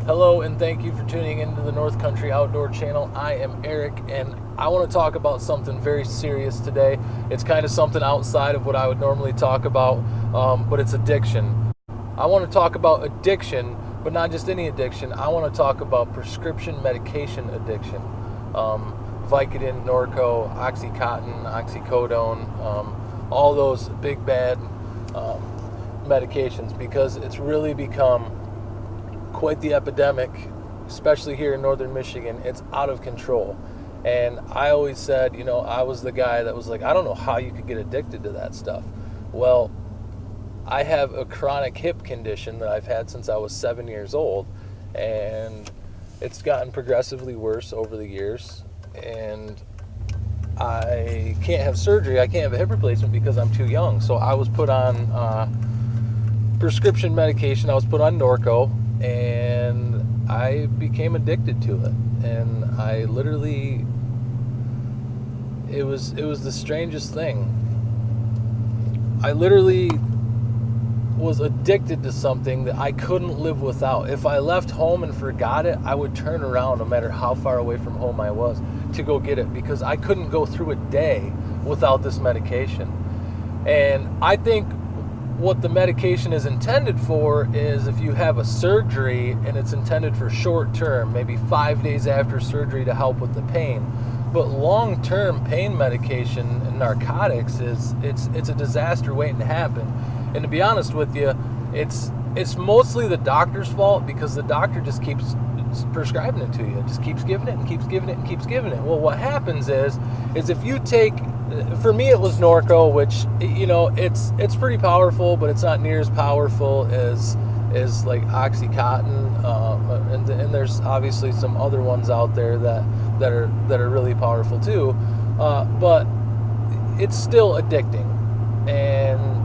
Hello, and thank you for tuning into the North Country Outdoor Channel. I am Eric, and I want to talk about something very serious today. It's kind of something outside of what I would normally talk about, but it's addiction. I want to talk about addiction, but not just any addiction. I want to talk about prescription medication addiction. Vicodin, Norco, Oxycontin, Oxycodone, all those big bad medications, because it's really become quite the epidemic, especially here in northern Michigan. It's out of control. And I always said, I was the guy that was like, I don't know how you could get addicted to that stuff. Well, I have a chronic hip condition that I've had since I was 7 years old, and it's gotten progressively worse over the years. And I can't have surgery. I can't have a hip replacement because I'm too young. So I was put on prescription medication. I was put on Norco, and I became addicted to it. And I literally, it was the strangest thing. I literally was addicted to something that I couldn't live without. If I left home and forgot it, I would turn around no matter how far away from home I was to go get it, because I couldn't go through a day without this medication. And I think what the medication is intended for is if you have a surgery and it's intended for short term, maybe 5 days after surgery to help with the pain. But long-term pain medication and narcotics it's a disaster waiting to happen. And to be honest with you, it's mostly the doctor's fault, because the doctor just keeps prescribing it to you. It just keeps giving it and keeps giving it and keeps giving it. Well, what happens is if you take, for me it was Norco, which, it's pretty powerful, but it's not near as powerful as like Oxycontin, and there's obviously some other ones out there that are really powerful too, but it's still addicting. And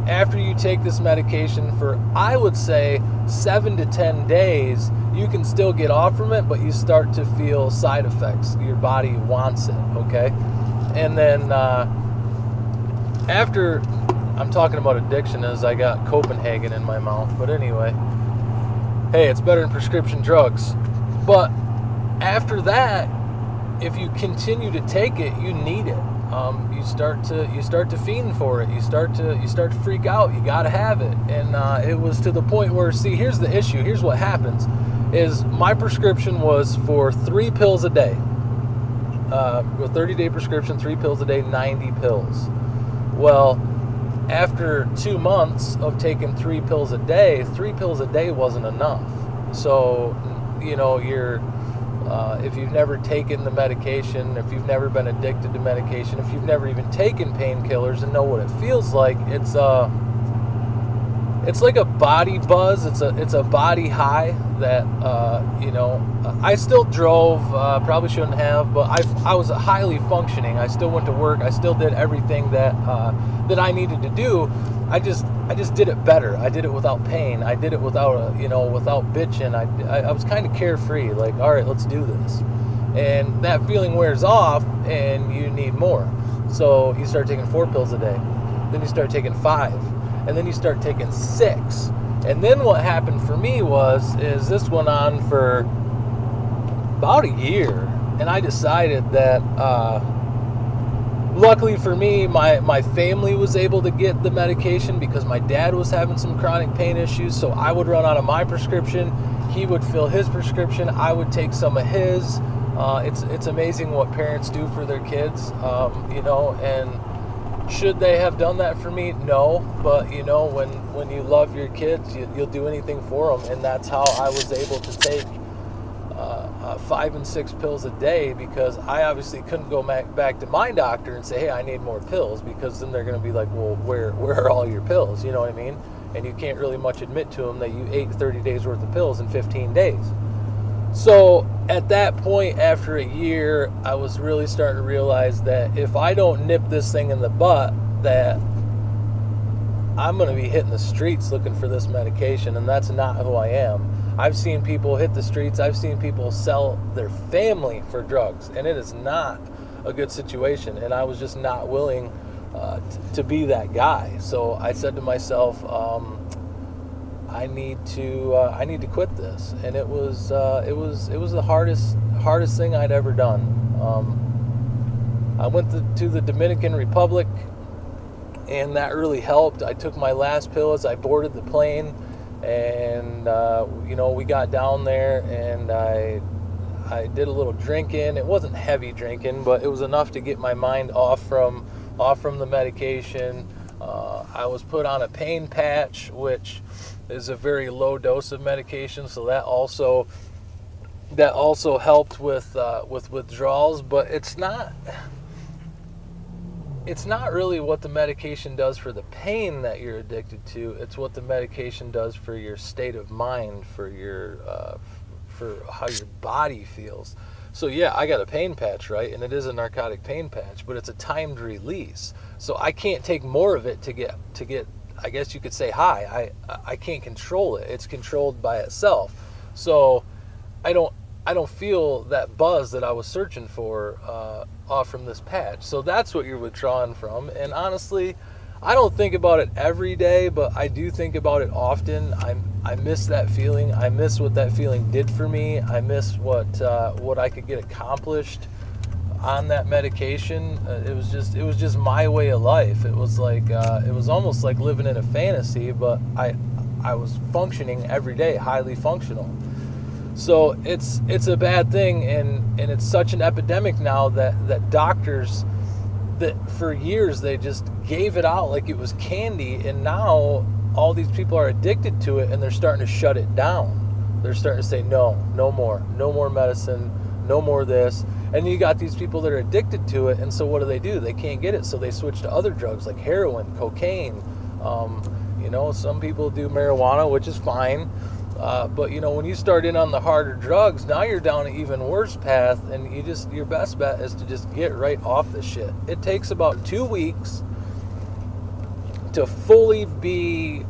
after you take this medication for, I would say, 7 to 10 days, you can still get off from it, but you start to feel side effects. Your body wants it, okay? And then after, I'm talking about addiction as I got Copenhagen in my mouth, but anyway, hey, it's better than prescription drugs. But after that, if you continue to take it, you need it. You start to fiend for it. You start to freak out. You got to have it. And it was to the point where, see, here's the issue. Here's what happens: is my prescription was for 3 pills a day. A 30-day prescription, 3 pills a day, 90 pills. Well, after 2 months of taking 3 pills a day, 3 pills a day wasn't enough. So, you're if you've never taken the medication, if you've never been addicted to medication, if you've never even taken painkillers and know what it feels like, it's like a body buzz. It's a body high that I still drove, probably shouldn't have, but I was highly functioning. I still went to work. I still did everything that I needed to do. I just did it better. I did it without pain. I did it without without bitching. I was kind of carefree, like, all right, let's do this. And that feeling wears off, and you need more. So you start taking 4 pills a day. Then you start taking 5. And then you start taking 6. And then what happened for me is this went on for about a year. And I decided that, luckily for me, my family was able to get the medication because my dad was having some chronic pain issues. So I would run out of my prescription. He would fill his prescription. I would take some of his. It's amazing what parents do for their kids, and should they have done that for me? No, but when you love your kids, you'll do anything for them, and that's how I was able to take 5 and 6 pills a day, because I obviously couldn't go back to my doctor and say, hey, I need more pills, because then they're going to be like, well, where are all your pills? You know what I mean? And you can't really much admit to them that you ate 30 days worth of pills in 15 days. So at that point, after a year, I was really starting to realize that if I don't nip this thing in the butt, that I'm going to be hitting the streets looking for this medication, and that's not who I am. I've seen people hit the streets. I've seen people sell their family for drugs, and it is not a good situation, and I was just not willing to be that guy. So I said to myself, I need to quit this. And it was the hardest thing I'd ever done. I went to the Dominican Republic, and that really helped. I took my last pill as I boarded the plane, and we got down there, and I did a little drinking. It wasn't heavy drinking, but it was enough to get my mind off from the medication. I was put on a pain patch, which is a very low dose of medication, so that also helped with withdrawals. But it's not really what the medication does for the pain that you're addicted to. It's what the medication does for your state of mind, for how your body feels. So yeah, I got a pain patch, right? And it is a narcotic pain patch, but it's a timed release. So I can't take more of it to get I guess you could say high. I can't control it. It's controlled by itself. So I don't feel that buzz that I was searching for off from this patch. So that's what you're withdrawing from. And honestly, I don't think about it every day, but I do think about it often. I miss that feeling. I miss what that feeling did for me. I miss what I could get accomplished on that medication. It was just my way of life. It was like it was almost like living in a fantasy, but I was functioning every day, highly functional. So it's a bad thing, and it's such an epidemic now that doctors, that for years they just gave it out like it was candy, and now all these people are addicted to it, and they're starting to shut it down. They're starting to say no more medicine, no more this. And you got these people that are addicted to it, and so what do? They can't get it, so they switch to other drugs like heroin, cocaine. Some people do marijuana, which is fine. But when you start in on the harder drugs, now you're down an even worse path, and your best bet is to just get right off the shit. It takes about 2 weeks to fully be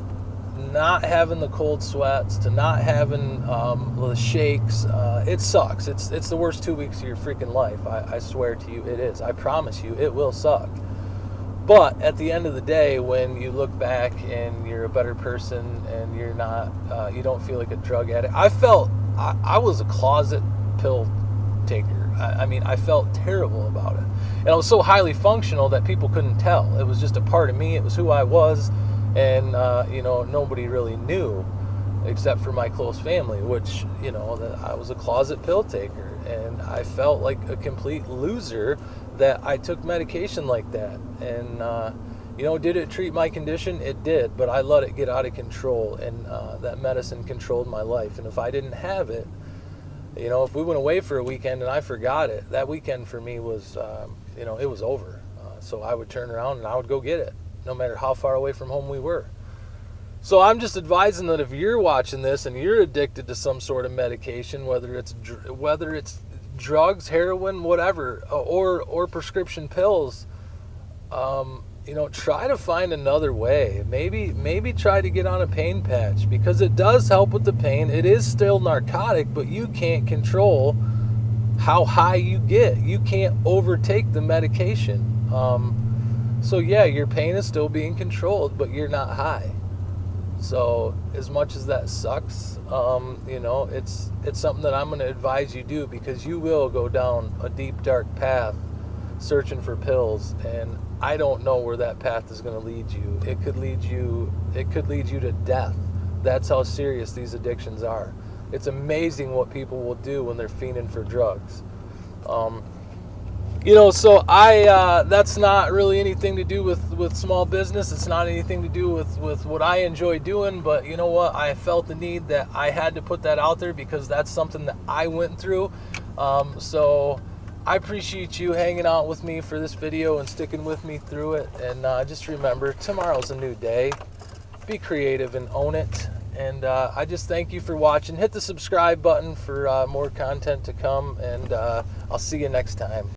not having the cold sweats, to not having the shakes. It sucks. It's the worst 2 weeks of your freaking life. I swear to you, it is. I promise you, it will suck. But at the end of the day, when you look back and you're a better person and you're not, you don't feel like a drug addict. I was a closet pill taker. I felt terrible about it. And I was so highly functional that people couldn't tell. It was just a part of me. It was who I was. And, nobody really knew except for my close family, which, that I was a closet pill taker. And I felt like a complete loser that I took medication like that. And, did it treat my condition? It did, but I let it get out of control, and that medicine controlled my life. And if I didn't have it, if we went away for a weekend and I forgot it, that weekend for me was, it was over. So I would turn around and I would go get it, no matter how far away from home we were. So I'm just advising that if you're watching this and you're addicted to some sort of medication, whether it's drugs, heroin, whatever, or prescription pills, try to find another way. Maybe try to get on a pain patch, because it does help with the pain. It is still narcotic, but you can't control how high you get. You can't overtake the medication. So yeah, your pain is still being controlled, but you're not high. So as much as that sucks, it's something that I'm going to advise you do, because you will go down a deep, dark path searching for pills, and I don't know where that path is going to lead you. It could lead you to death. That's how serious these addictions are. It's amazing what people will do when they're fiending for drugs. So that's not really anything to do with small business. It's not anything to do with what I enjoy doing, but you know what? I felt the need that I had to put that out there, because that's something that I went through. So I appreciate you hanging out with me for this video and sticking with me through it. And just remember, tomorrow's a new day. Be creative and own it. And I just thank you for watching. Hit the subscribe button for more content to come, and I'll see you next time.